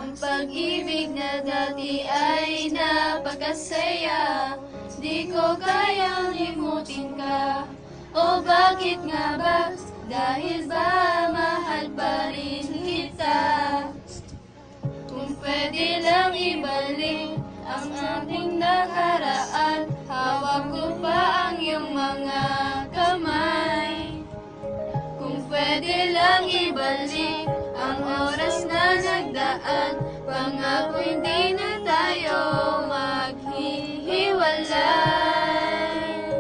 Ang pag-ibig na dati ay napakasaya, di ko kayang limutin ka. O bakit nga ba? Dahil ba mahal pa rin kita? Kung pwede lang ibalik ang ating nakaraan, hawak ko pa ang iyong mga kamay. Kung pwede lang ibalik ang oras na nagdaan, pangako hindi na tayo maghihiwalay.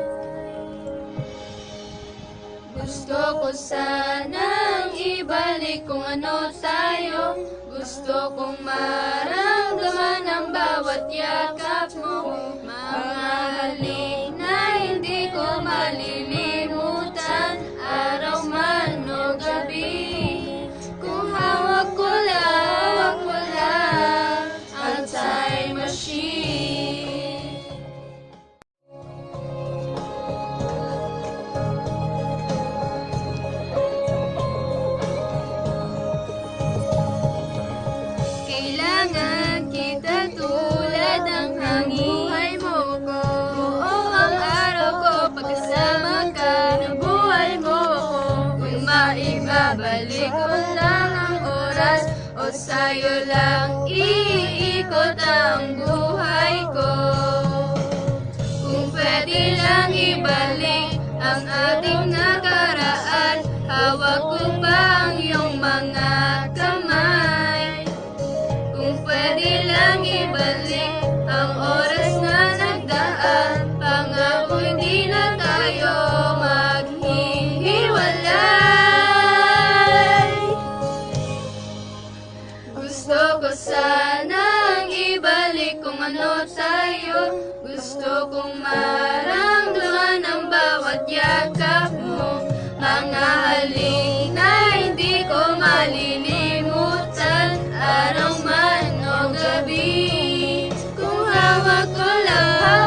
Gusto ko sanang ibalik kung ano tayo. Gusto kong maramdaman ang bawat yakap mo. Mga halik na hindi ko malilimutan, araw man o gabi. Kung hawak ko lang ang time machine. Kailangan kita tulad ng hangin. Buhay mo ko, buo ang araw ko. Pagkasama ka, nabuhay mo ako. Kung maibabalik ko lang ang oras, o sa'yo lang iikot ang buhay ko. Kung pwede lang ibalik ang ating nakaraan, hawak ko pa ang iyong mga kamay. Kung pwede lang ibalik ang oras na nagdaan, pangako hindi na tayo maghihiwalay. Gusto ko sanang ibalik kung ano tayo. Gusto kong maramdaman ang bawat yakap mo. Mga halik na hindi ko malilimutan, araw man o gabi. Kung hawak ko lang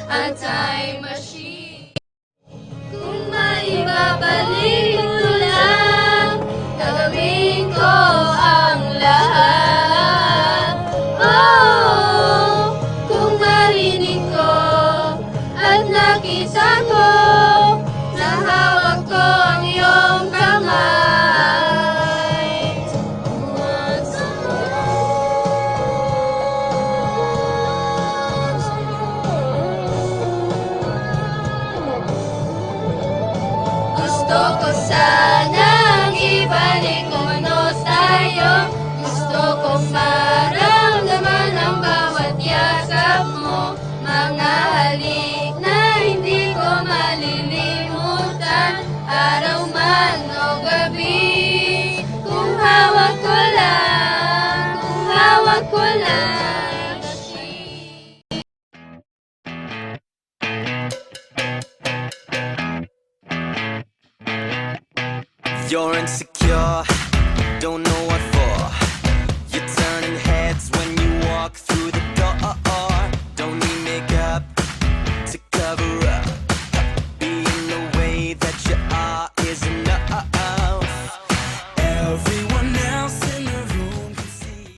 ang time machine. Kung maibabalik ko lang, gagawin ko ang lahat. Oh, kung marinig ko at nakita ko na hawak ko ang iyong kamay. Gusto ko sanang ibalik kung ano tayo. Gusto kong maramdaman ang bawat yakap mo. Mga halik na hindi ko malilimutan, araw man o gabi. Kung hawak ko lang. You're insecure, don't know